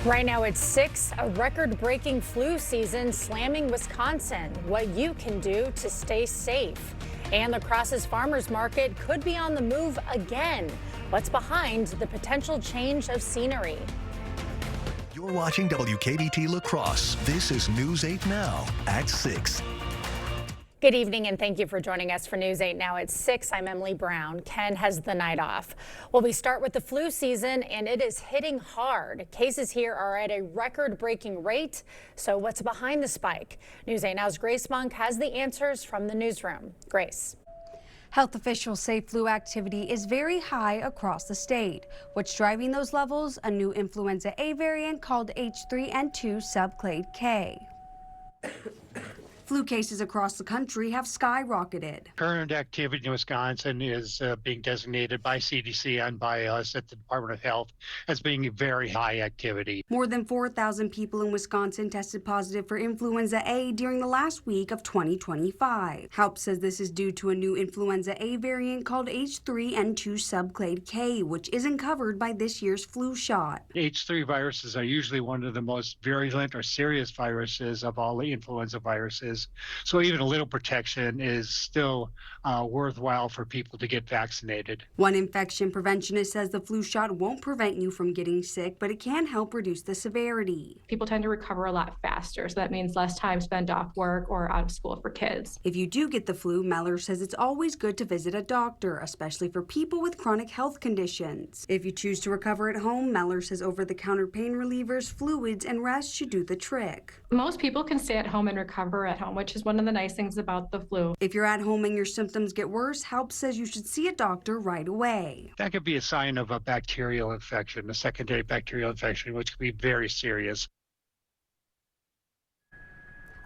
Right now it's 6, a record-breaking flu season slamming Wisconsin. What you can do to stay safe. And La Crosse's farmers market could be on the move again. What's behind the potential change of scenery? You're watching WKBT La Crosse. This is News 8 Now at 6. Good evening and thank you for joining us for News 8 Now at 6. I'm Emily Brown. Ken has the night off. Well, we start with the flu season and it is hitting hard. Cases here are at a record-breaking rate. So what's behind the spike? News 8 Now's Grace Monk has the answers from the newsroom. Grace. Health officials say flu activity is very high across the state. What's driving those levels? A new influenza A variant called H3N2 subclade K. Flu cases across the country have skyrocketed. Current activity in Wisconsin is being designated by CDC and by us at the Department of Health as being very high activity. More than 4,000 people in Wisconsin tested positive for influenza A during the last week of 2025. HALP says this is due to a new influenza A variant called H3N2 subclade K, which isn't covered by this year's flu shot. H3 viruses are usually one of the most virulent or serious viruses of all the influenza viruses. So even a little protection is still worthwhile for people to get vaccinated. One infection preventionist says the flu shot won't prevent you from getting sick, but it can help reduce the severity. People tend to recover a lot faster, so that means less time spent off work or out of school for kids. If you do get the flu, Meller says it's always good to visit a doctor, especially for people with chronic health conditions. If you choose to recover at home, Meller says over-the-counter pain relievers, fluids, and rest should do the trick. Most people can stay at home and recover at home, which is one of the nice things about the flu. If you're at home and your symptoms get worse, HALP says you should see a doctor right away. That could be a sign of a bacterial infection, a secondary bacterial infection, which could be very serious.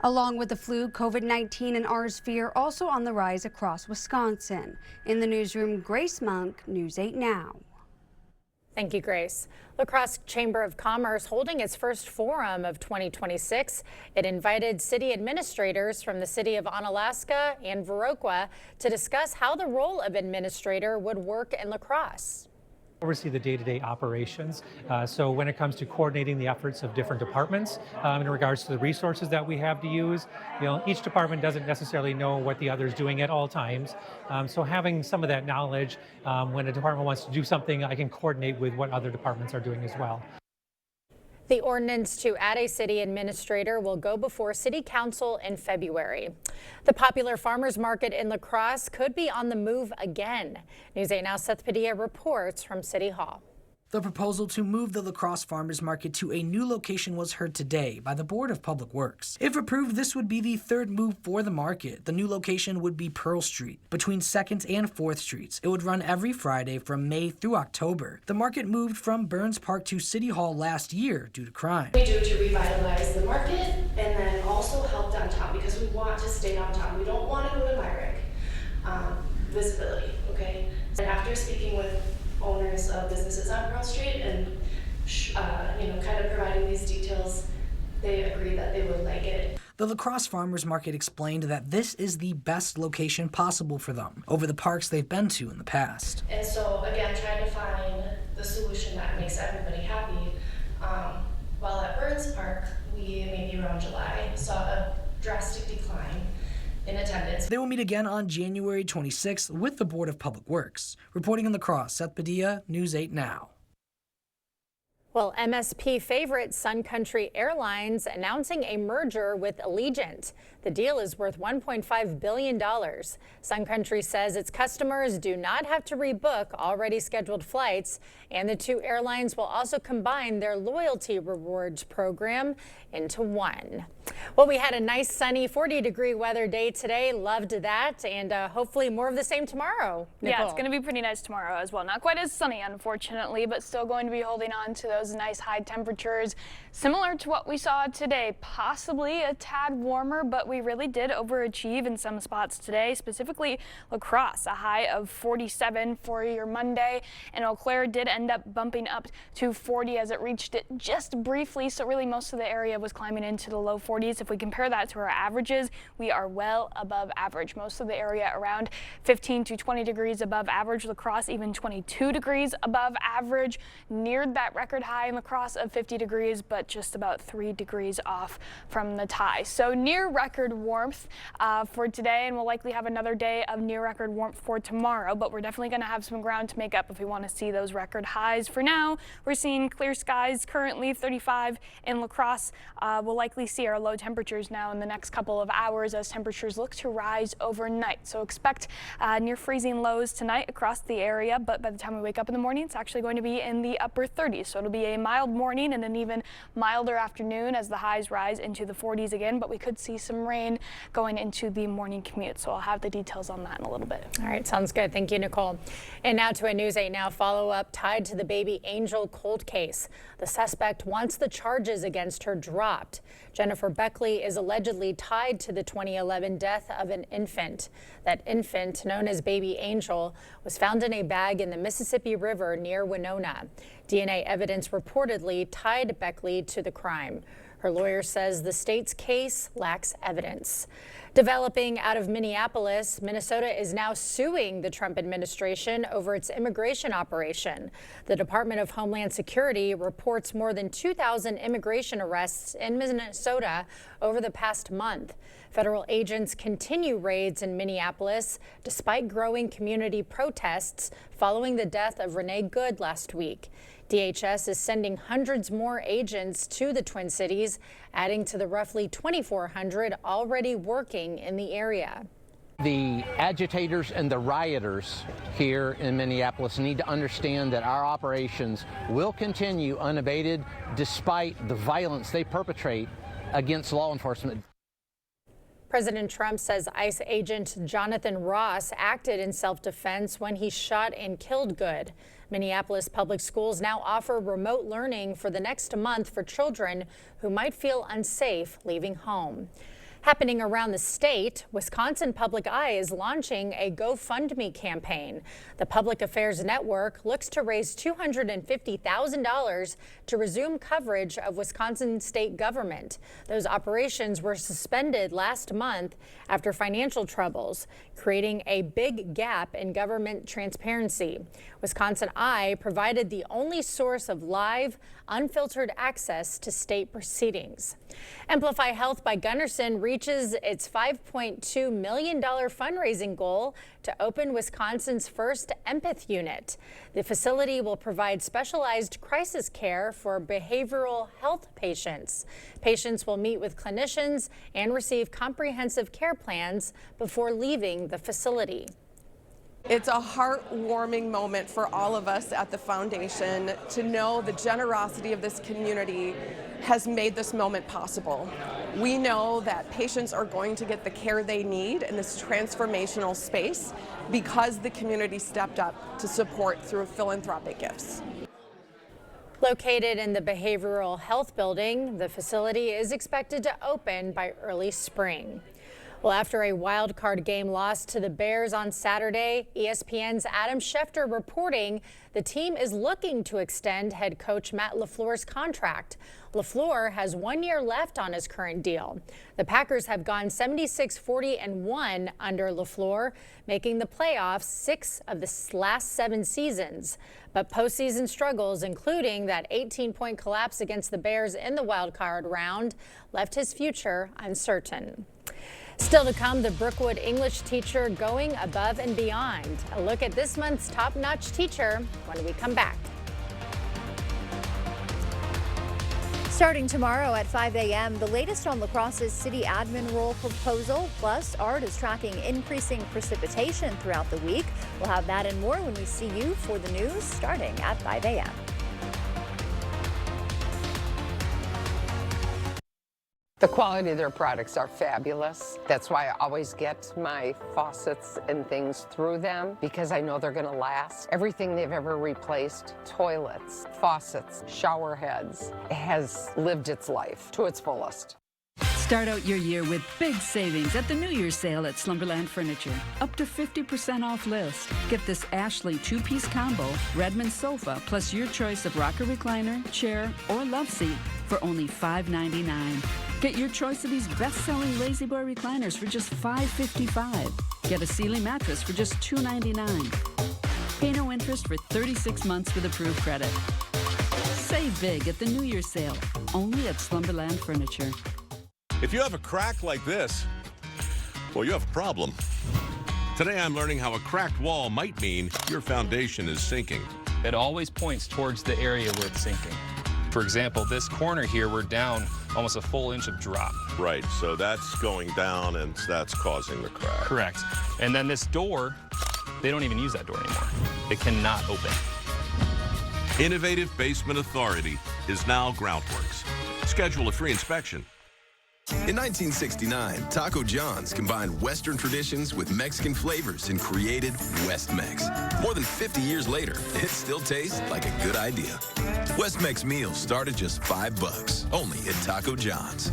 Along with the flu, COVID-19 and RSV are also on the rise across Wisconsin. In the newsroom, Grace Monk, News 8 Now. Thank you, Grace. La Crosse Chamber of Commerce holding its first forum of 2026. It invited city administrators from the city of Onalaska and Viroqua to discuss how the role of administrator would work in La Crosse. Oversee the day-to-day operations. So when it comes to coordinating the efforts of different departments in regards to the resources that we have to use, each department doesn't necessarily know what the other is doing at all times. So having some of that knowledge, when a department wants to do something, I can coordinate with what other departments are doing as well. The ordinance to add a city administrator will go before City Council in February. The popular farmers market in La Crosse could be on the move again. News 8 Now Seth Padilla reports from City Hall. The proposal to move the La Crosse Farmers Market to a new location was heard today by the Board of Public Works. If approved, this would be the third move for the market. The new location would be Pearl Street, between 2nd and 4th Streets. It would run every Friday from May through October. The market moved from Burns Park to City Hall last year due to crime. We do to revitalize the market and then also help downtown because we want to stay downtown. We don't want to go to Myrick. Visibility, okay? And after speaking with owners of businesses on Pearl Street and kind of providing these details, they agreed that they would like it. The La Crosse Farmers Market explained that this is the best location possible for them over the parks they've been to in the past. And so again, trying to find the solution that makes everybody happy. While at Burns Park, we maybe around July saw a drastic decline in attendance. They will meet again on January 26th with the Board of Public Works. Reporting in La Crosse, Seth Padilla, News 8 Now. Well, MSP favorite Sun Country Airlines announcing a merger with Allegiant. The deal is worth $1.5 billion. Sun Country says its customers do not have to rebook already scheduled flights, and the two airlines will also combine their loyalty rewards program into one. Well, we had a nice sunny 40-degree weather day today. Loved that, and hopefully more of the same tomorrow. Nicole. Yeah, it's going to be pretty nice tomorrow as well. Not quite as sunny, unfortunately, but still going to be holding on to those nice high temperatures. Similar to what we saw today, possibly a tad warmer, but we really did overachieve in some spots today, specifically La Crosse, a high of 47 for your Monday, and Eau Claire did end up bumping up to 40 as it reached it just briefly, so really most of the area was climbing into the low 40s. If we compare that to our averages, we are well above average. Most of the area around 15 to 20 degrees above average. La Crosse even 22 degrees above average, neared that record high high in La Crosse of 50 degrees, but just about 3 degrees off from the tie. So near record warmth for today, and we'll likely have another day of near record warmth for tomorrow, but we're definitely going to have some ground to make up if we want to see those record highs. For now, we're seeing clear skies, currently 35 in La Crosse. We'll likely see our low temperatures now in the next couple of hours as temperatures look to rise overnight. So expect near freezing lows tonight across the area, but by the time we wake up in the morning, it's actually going to be in the upper 30s. So it'll be a mild morning and an even milder afternoon as the highs rise into the 40s again, but we could see some rain going into the morning commute. So I'll have the details on that in a little bit. All right, sounds good. Thank you, Nicole. And now to a News 8 Now follow-up tied to the baby Angel cold case. The suspect wants the charges against her dropped. Jennifer Beckley is allegedly tied to the 2011 death of an infant. That infant, known as baby Angel, was found in a bag in the Mississippi River near Winona. DNA evidence reportedly tied Beckley to the crime. Her lawyer says the state's case lacks evidence. Developing out of Minneapolis, Minnesota is now suing the Trump administration over its immigration operation. The Department of Homeland Security reports more than 2,000 immigration arrests in Minnesota over the past month. Federal agents continue raids in Minneapolis despite growing community protests following the death of Renee Good last week. DHS is sending hundreds more agents to the Twin Cities, adding to the roughly 2,400 already working in the area. The agitators and the rioters here in Minneapolis need to understand that our operations will continue unabated despite the violence they perpetrate against law enforcement. President Trump says ICE agent Jonathan Ross acted in self-defense when he shot and killed Good. Minneapolis public schools now offer remote learning for the next month for children who might feel unsafe leaving home. Happening around the state, Wisconsin Public Eye is launching a GoFundMe campaign. The Public Affairs Network looks to raise $250,000 to resume coverage of Wisconsin state government. Those operations were suspended last month after financial troubles, creating a big gap in government transparency. Wisconsin Eye provided the only source of live, unfiltered access to state proceedings. Amplify Health by Gunderson reaches its $5.2 million fundraising goal to open Wisconsin's first Empath unit. The facility will provide specialized crisis care for behavioral health patients. Patients will meet with clinicians and receive comprehensive care plans before leaving the facility. It's a heartwarming moment for all of us at the foundation to know the generosity of this community has made this moment possible. We know that patients are going to get the care they need in this transformational space because the community stepped up to support through philanthropic gifts. Located in the Behavioral Health Building, the facility is expected to open by early spring. Well, after a wild card game loss to the Bears on Saturday, ESPN's Adam Schefter reporting the team is looking to extend head coach Matt LaFleur's contract. LaFleur has 1 year left on his current deal. The Packers have gone 76-40-1 under LaFleur, making the playoffs 6 of the last 7 seasons. But postseason struggles, including that 18-point collapse against the Bears in the wild card round, left his future uncertain. Still to come, the Brookwood English teacher going above and beyond. A look at this month's top-notch teacher when we come back. Starting tomorrow at 5 a.m., the latest on La Crosse's city admin role proposal, plus ARD is tracking increasing precipitation throughout the week. We'll have that and more when we see you for the news starting at 5 a.m. The quality of their products are fabulous. That's why I always get my faucets and things through them, because I know they're gonna last. Everything they've ever replaced, toilets, faucets, shower heads, has lived its life to its fullest. Start out your year with big savings at the New Year's sale at Slumberland Furniture. Up to 50% off list. Get this Ashley 2-piece combo, Redmond sofa, plus your choice of rocker recliner, chair, or love seat for only $5.99. Get your choice of these best-selling Lazy Boy recliners for just $5.55. Get a Sealy mattress for just $2.99. Pay no interest for 36 months with approved credit. Save big at the New Year's sale, only at Slumberland Furniture. If you have a crack like this, well, you have a problem. Today I'm learning how a cracked wall might mean your foundation is sinking. It always points towards the area where it's sinking. For example, this corner here, we're down almost a full inch of drop. Right, so that's going down and that's causing the crack. Correct. And then this door, they don't even use that door anymore. It cannot open. Innovative Basement Authority is now Groundworks. Schedule a free inspection. In 1969, Taco John's combined Western traditions with Mexican flavors and created West-Mex. More than 50 years later, it still tastes like a good idea. West-Mex meals start at just $5, only at Taco John's.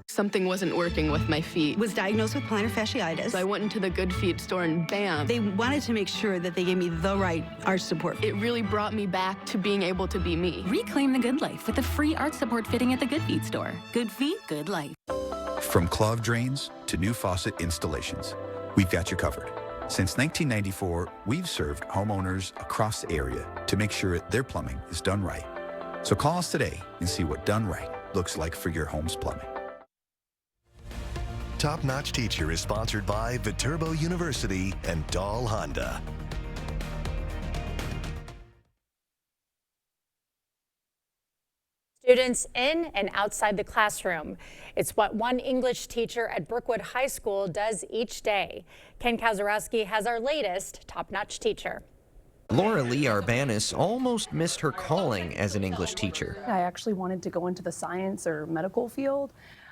Something wasn't working with my feet. Was diagnosed with plantar fasciitis. So I went into the Good Feet store and bam. They wanted to make sure that they gave me the right arch support. It really brought me back to being able to be me. Reclaim the good life with a free arch support fitting at the Good Feet store. Good feet, good life. From clogged drains to new faucet installations, we've got you covered. Since 1994, we've served homeowners across the area to make sure their plumbing is done right. So call us today and see what done right looks like for your home's plumbing. Top Notch Teacher is sponsored by Viterbo University and Dahl Honda. Students in and outside the classroom. It's what one English teacher at Brookwood High School does each day. Ken Kazarowski has our latest Top Notch Teacher. Laura Lee Arbanis almost missed her calling as an English teacher. I actually wanted to go into the science or medical field,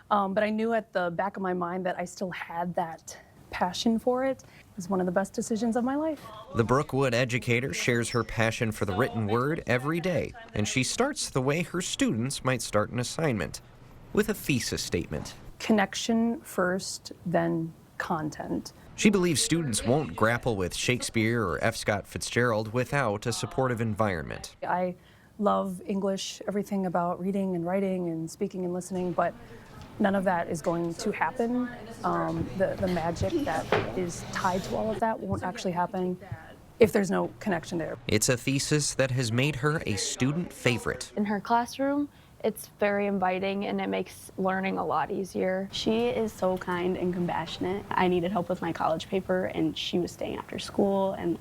but I knew at the back of my mind that I still had that passion for it. It was one of the best decisions of my life. The Brookwood educator shares her passion for the written word every day, and she starts the way her students might start an assignment, with a thesis statement. Connection first, then content. She believes students won't grapple with Shakespeare or F. Scott Fitzgerald without a supportive environment. I love English, everything about reading and writing and speaking and listening, but none of that is going to happen. The magic that is tied to all of that won't actually happen if there's no connection there. It's a thesis that has made her a student favorite. In her classroom, it's very inviting and it makes learning a lot easier. She is so kind and compassionate. I needed help with my college paper and she was staying after school and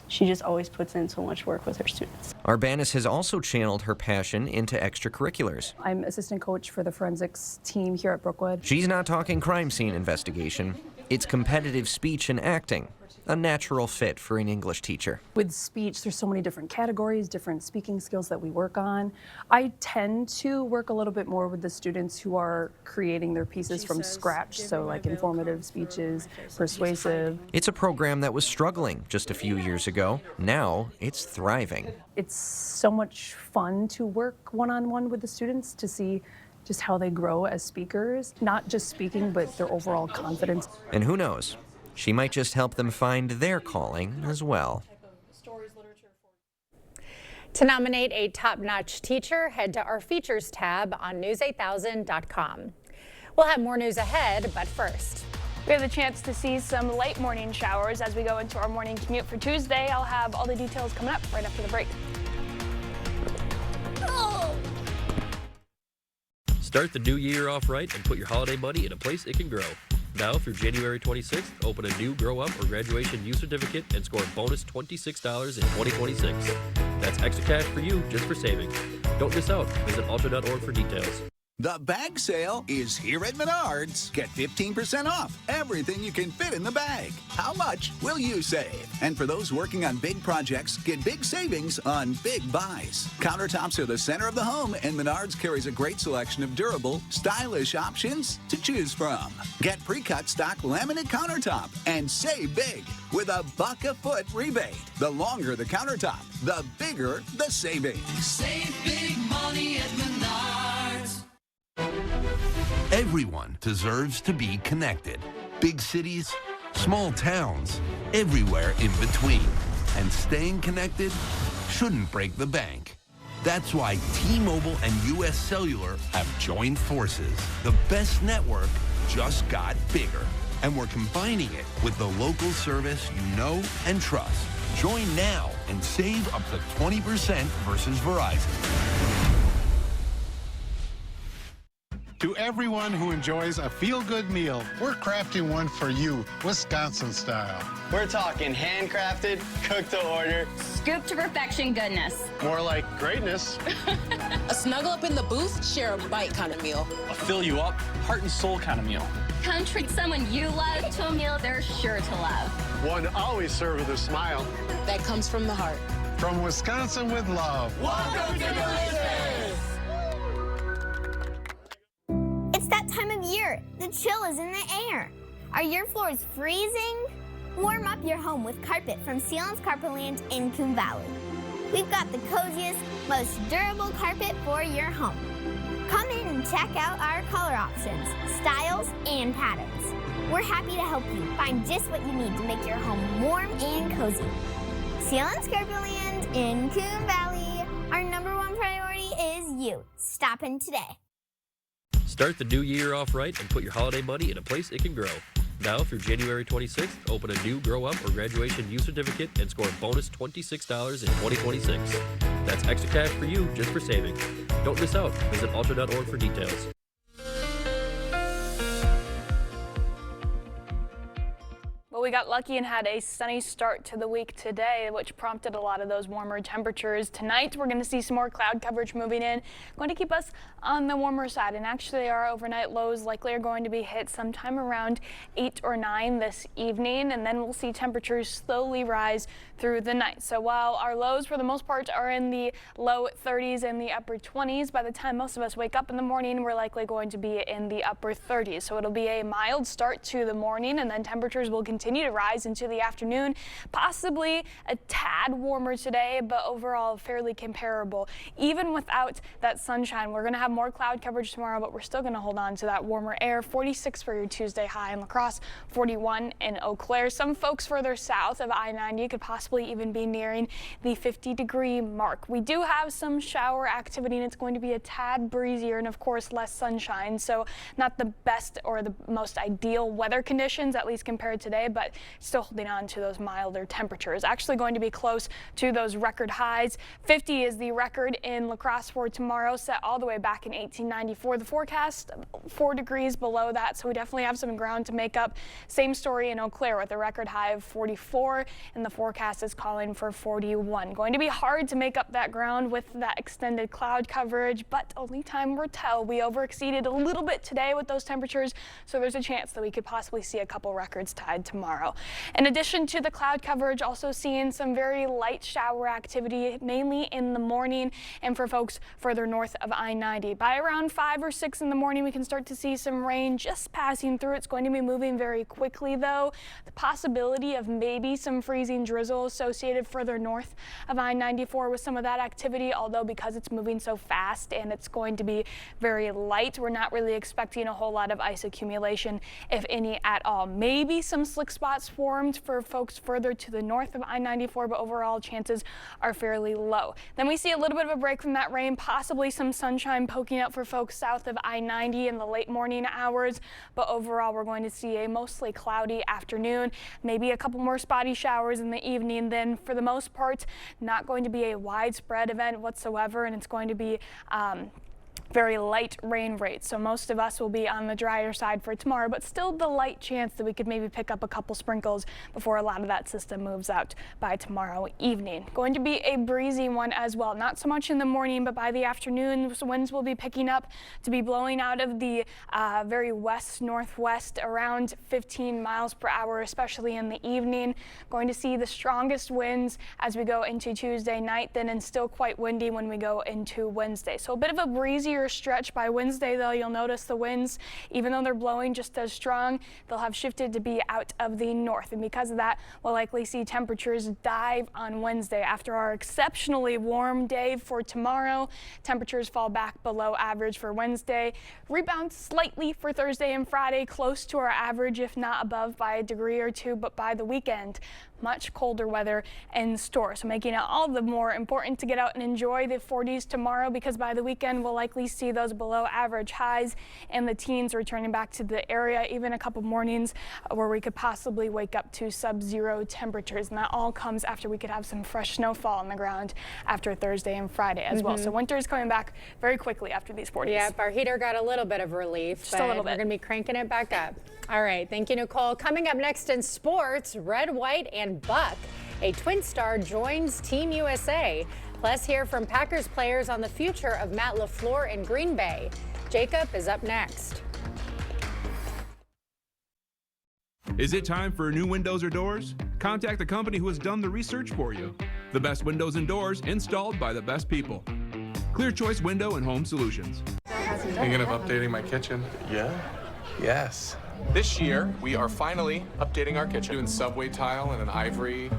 she just always puts in so much work with her students. Arbanis has also channeled her passion into extracurriculars. I'm assistant coach for the forensics team here at Brookwood. She's not talking crime scene investigation. It's competitive speech and acting, a natural fit for an English teacher. With speech, there's so many different categories, different speaking skills that we work on. I tend to work a little bit more with the students who are creating their pieces from scratch, so like informative speeches, persuasive. It's a program that was struggling just a few years ago. Now it's thriving. It's so much fun to work one-on-one with the students to see just how they grow as speakers, not just speaking, but their overall confidence. And who knows? She might just help them find their calling as well. To nominate a top-notch teacher, head to our features tab on news8000.com. We'll have more news ahead, but first. We have the chance to see some late morning showers as we go into our morning commute for Tuesday. I'll have all the details coming up right after the break. Start the new year off right and put your holiday money in a place it can grow. Now through January 26th, open a new Grow Up or Graduation U certificate and score a bonus $26 in 2026. That's extra cash for you just for saving. Don't miss out. Visit Ultra.org for details. The bag sale is here at Menards. Get 15% off everything you can fit in the bag. How much will you save? And for those working on big projects, get big savings on big buys. Countertops are the center of the home, and Menards carries a great selection of durable, stylish options to choose from. Get pre-cut stock laminate countertop and save big with a $1 a foot rebate. The longer the countertop, the bigger the savings. Save big money at Menards. Everyone deserves to be connected. Big cities, small towns, everywhere in between. And staying connected shouldn't break the bank. That's why T-Mobile and US Cellular have joined forces. The best network just got bigger. And we're combining it with the local service you know and trust. Join now and save up to 20% versus Verizon. To everyone who enjoys a feel-good meal, we're crafting one for you, Wisconsin style. We're talking handcrafted, cooked to order, scoop to perfection goodness. more like greatness. A snuggle up in the booth, share a bite kind of meal. A fill you up, heart and soul kind of meal. Come treat someone you love to a meal they're sure to love. One always served with a smile. That comes from the heart. From Wisconsin with love. Welcome to Delicious! It's that time of year. The chill is in the air. Are your floors freezing? Warm up your home with carpet from Sealands Carpetland in Coon Valley. We've got the coziest, most durable carpet for your home. Come in and check out our color options, styles, and patterns. We're happy to help you find just what you need to make your home warm and cozy. Sealands Carpetland in Coon Valley. Our #1 priority is you. Stop in today. Start the new year off right and put your holiday money in a place it can grow. Now through January 26th, open a new Grow Up or Graduation Youth Certificate and score bonus $26 in 2026. That's extra cash for you just for saving. Don't miss out. Visit altra.org for details. Well, we got lucky and had a sunny start to the week today, which prompted a lot of those warmer temperatures. Tonight, we're going to see some more cloud coverage moving in, going to keep us on the warmer side. And actually, our overnight lows likely are going to be hit sometime around 8 or 9 this evening, and then we'll see temperatures slowly rise through the night. So while our lows, for the most part, are in the low 30s and the upper 20s, by the time most of us wake up in the morning, we're likely going to be in the upper 30s. So it'll be a mild start to the morning, and then temperatures will continue to rise into the afternoon, possibly a tad warmer today, but overall fairly comparable. Even without that sunshine, we're going to have more cloud coverage tomorrow, but we're still going to hold on to that warmer air. 46 for your Tuesday high in La Crosse, 41 in Eau Claire. Some folks further south of I-90 could possibly even be nearing the 50-degree mark. We do have some shower activity, and it's going to be a tad breezier and, of course, less sunshine. So not the best or the most ideal weather conditions, at least compared to today, but still holding on to those milder temperatures. Actually going to be close to those record highs. 50 is the record in La Crosse for tomorrow, set all the way back in 1894. The forecast, 4 degrees below that, so we definitely have some ground to make up. Same story in Eau Claire with a record high of 44, and the forecast is calling for 41. Going to be hard to make up that ground with that extended cloud coverage, but only time will tell. We overexceeded a little bit today with those temperatures, so there's a chance that we could possibly see a couple records tied tomorrow. In addition to the cloud coverage, also seeing some very light shower activity, mainly in the morning and for folks further north of I-90. By around 5 or 6 in the morning, we can start to see some rain just passing through. It's going to be moving very quickly, though. The possibility of maybe some freezing drizzle associated further north of I-94 with some of that activity, although because it's moving so fast and it's going to be very light, we're not really expecting a whole lot of ice accumulation, if any at all. Maybe some slick spots formed for folks further to the north of I-94, but overall chances are fairly low. Then we see a little bit of a break from that rain, possibly some sunshine poking out for folks south of I-90 in the late morning hours, but overall we're going to see a mostly cloudy afternoon, maybe a couple more spotty showers in the evening. Then for the most part, not going to be a widespread event whatsoever, and it's going to be very light rain rates. So most of us will be on the drier side for tomorrow, but still the light chance that we could maybe pick up a couple sprinkles before a lot of that system moves out by tomorrow evening. Going to be a breezy one as well. Not so much in the morning, but by the afternoon, winds will be picking up to be blowing out of the very west-northwest, around 15 miles per hour, especially in the evening. Going to see the strongest winds as we go into Tuesday night, then, and still quite windy when we go into Wednesday. So a bit of a breezier stretch by Wednesday, though. You'll notice the winds, even though they're blowing just as strong, they'll have shifted to be out of the north, and because of that, we'll likely see temperatures dive on Wednesday. After our exceptionally warm day for tomorrow, temperatures fall back below average for Wednesday, rebound slightly for Thursday and Friday, close to our average, if not above by a degree or two, but by the weekend, much colder weather in store. So making it all the more important to get out and enjoy the 40s tomorrow, because by the weekend we'll likely see those below average highs and the teens returning back to the area, even a couple mornings where we could possibly wake up to sub-zero temperatures. And that all comes after we could have some fresh snowfall on the ground after Thursday and Friday as well. So winter is coming back very quickly after these 40s. Yep, our heater got a little bit of relief, Just but a little bit. we're going to be cranking it back up. All right, thank you, Nicole. Coming up next in sports, Red, White, and Buck. A twin star joins Team USA. Plus, hear from Packers players on the future of Matt LaFleur in Green Bay. Jacob is up next. Is it time for new windows or doors? Contact the company who has done the research for you. The best windows and doors installed by the best people. Clear Choice Window and Home Solutions. Thinking of updating my kitchen? Yeah. Yes. This year, we are finally updating our kitchen. Doing subway tile and an ivory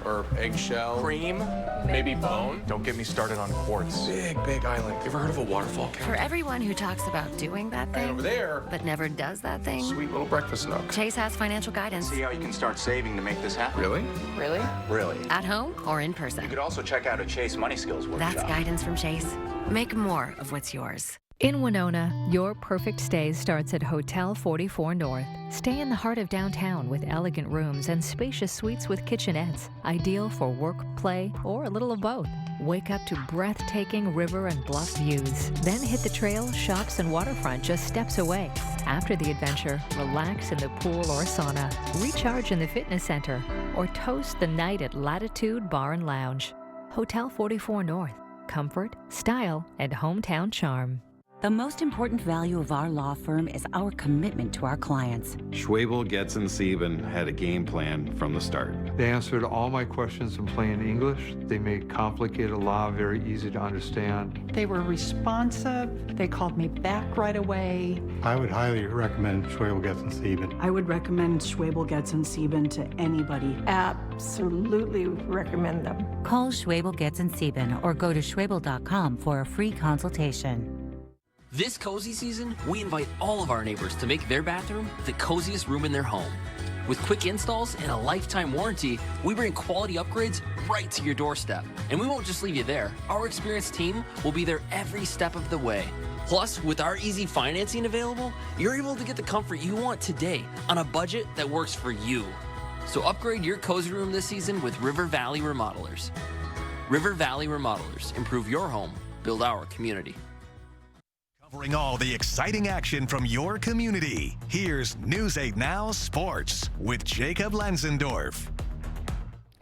or eggshell. Cream, maybe bone. Don't get me started on quartz. Big island. You ever heard of a waterfall? For everyone who talks about doing that thing, over there, but never does that thing, sweet little breakfast nook. Chase has financial guidance. See how you can start saving to make this happen. Really? Really? Really. At home or in person. You could also check out a Chase Money Skills workshop. That's guidance from Chase. Make more of what's yours. In Winona, your perfect stay starts at Hotel 44 North. Stay in the heart of downtown with elegant rooms and spacious suites with kitchenettes, ideal for work, play, or a little of both. Wake up to breathtaking river and bluff views. Then hit the trail, shops, and waterfront just steps away. After the adventure, relax in the pool or sauna, recharge in the fitness center, or toast the night at Latitude Bar and Lounge. Hotel 44 North. Comfort, style, and hometown charm. The most important value of our law firm is our commitment to our clients. Schwabel, Getz, and Sieben had a game plan from the start. They answered all my questions in plain English. They made complicated law very easy to understand. They were responsive. They called me back right away. I would highly recommend Schwabel, Getz, and Sieben. I would recommend Schwabel, Getz, and Sieben to anybody. Absolutely recommend them. Call Schwabel, Getz, and Sieben or go to schwabel.com for a free consultation. This cozy season, we invite all of our neighbors to make their bathroom the coziest room in their home. With quick installs and a lifetime warranty, we bring quality upgrades right to your doorstep. And we won't just leave you there. Our experienced team will be there every step of the way. Plus, with our easy financing available, you're able to get the comfort you want today on a budget that works for you. So upgrade your cozy room this season with River Valley Remodelers. River Valley Remodelers. Improve your home, build our community. Covering all the exciting action from your community. Here's News 8 Now Sports with Jacob Lansendorf.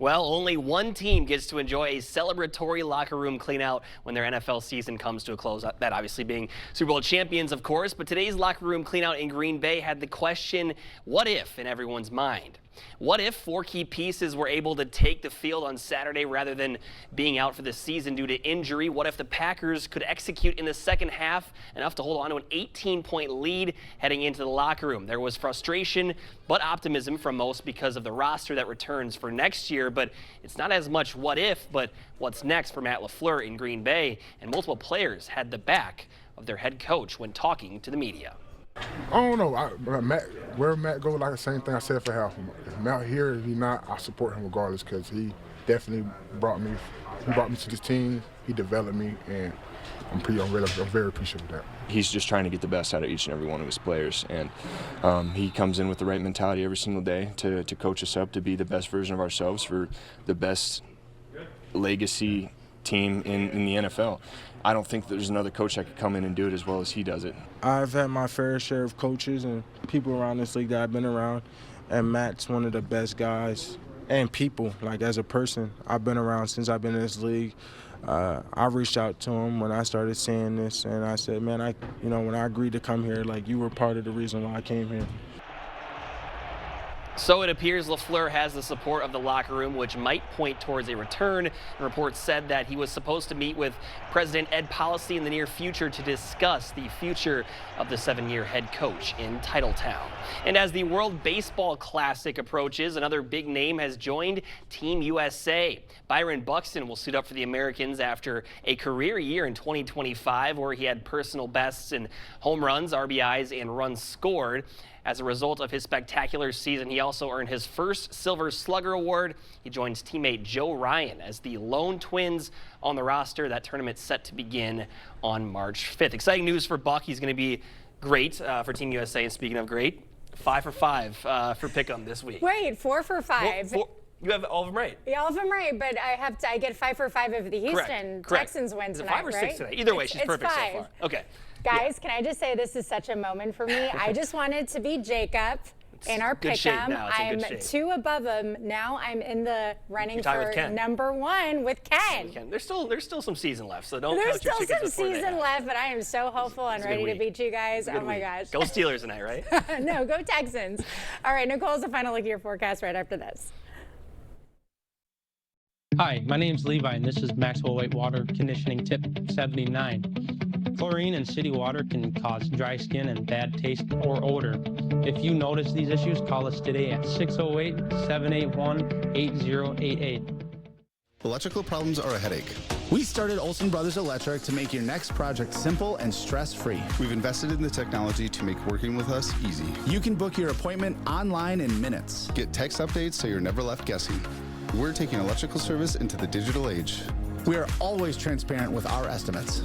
Well, only one team gets to enjoy a celebratory locker room cleanout when their NFL season comes to a close. That obviously being Super Bowl champions, of course. But today's locker room cleanout in Green Bay had the question, what if, in everyone's mind? What if 4 key pieces were able to take the field on Saturday rather than being out for the season due to injury? What if the Packers could execute in the second half enough to hold on to an 18-point lead heading into the locker room? There was frustration but optimism from most because of the roster that returns for next year. But it's not as much what if, but what's next for Matt LaFleur in Green Bay. And multiple players had the back of their head coach when talking to the media. I don't know. Where Matt goes, like the same thing I said for half. If Matt here, if he's not, I support him regardless because he definitely brought me to this team. He developed me, and I'm very appreciative of that. He's just trying to get the best out of each and every one of his players, and he comes in with the right mentality every single day to coach us up to be the best version of ourselves for the best legacy team in the NFL. I don't think there's another coach that could come in and do it as well as he does it. I've had my fair share of coaches and people around this league that I've been around, and Matt's one of the best guys and people, like as a person. I've been around since I've been in this league. I reached out to him when I started seeing this, and I said, man, when I agreed to come here, like you were part of the reason why I came here. So it appears LaFleur has the support of the locker room, which might point towards a return. Reports said that he was supposed to meet with President Ed Policy in the near future to discuss the future of the 7-year head coach in Titletown. And as the World Baseball Classic approaches, another big name has joined Team USA. Byron Buxton will suit up for the Americans after a career year in 2025, where he had personal bests in home runs, RBIs, and runs scored. As a result of his spectacular season, he also earned his first Silver Slugger Award. He joins teammate Joe Ryan as the lone Twins on the roster. That tournament's set to begin on March 5th. Exciting news for Buck. He's going to be great for Team USA. And speaking of great, 5 for 5 for Pick'em this week. Wait, 4 for 5. You have all of them right. Yeah, all of them right, but I get 5 for 5 if the Houston Texans win Is it tonight, 5 or 6 right? tonight? Either way, she's perfect 5. so far. Okay. Guys, can I just say this is such a moment for me? I just wanted to be Jacob in our Pick'em. I'm 2 above him. Now I'm in the running for number 1 with Ken. There's still some season left, so don't There's count your still chickens some before season left, but I am so hopeful and ready to beat you guys. Oh my gosh. Go Steelers tonight, right? No, go Texans. All right, Nicole's a final look at your forecast right after this. Hi, my name's Levi, and this is Maxwell White Water Conditioning Tip 79. Chlorine in city water can cause dry skin and bad taste or odor. If you notice these issues, call us today at 608-781-8088. Electrical problems are a headache. We started Olson Brothers Electric to make your next project simple and stress-free. We've invested in the technology to make working with us easy. You can book your appointment online in minutes. Get text updates so you're never left guessing. We're taking electrical service into the digital age. We are always transparent with our estimates.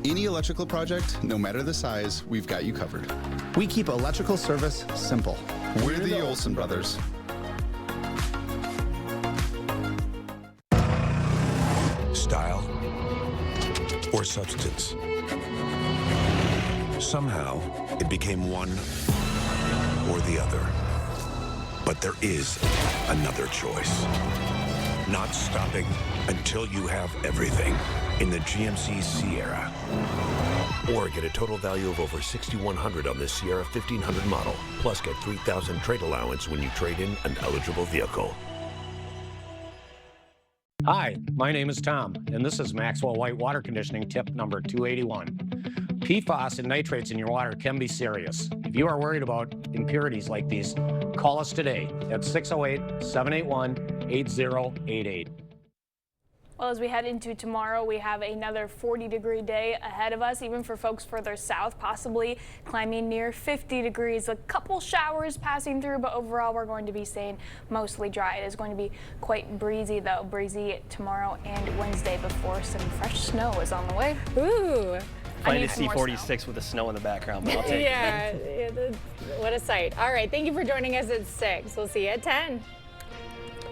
Any electrical project, no matter the size, we've got you covered. We keep electrical service simple. We're the Olson Brothers. Style or substance. Somehow, it became one or the other. But there is another choice. Not stopping until you have everything in the GMC Sierra. Or get a total value of over $6,100 on this Sierra 1500 model. Plus get $3,000 trade allowance when you trade in an eligible vehicle. Hi, my name is Tom, and this is Maxwell White Water Conditioning Tip number 281. PFAS and nitrates in your water can be serious. If you are worried about impurities like these, call us today at 608-781-8088. Well, as we head into tomorrow, we have another 40-degree day ahead of us, even for folks further south, possibly climbing near 50 degrees. A couple showers passing through, but overall we're going to be staying mostly dry. It is going to be quite breezy, though. Breezy tomorrow and Wednesday before some fresh snow is on the way. Ooh. Funny to see 46 with the snow in the background, but I'll take it. Yeah, what a sight. All right, thank you for joining us at 6. We'll see you at 10.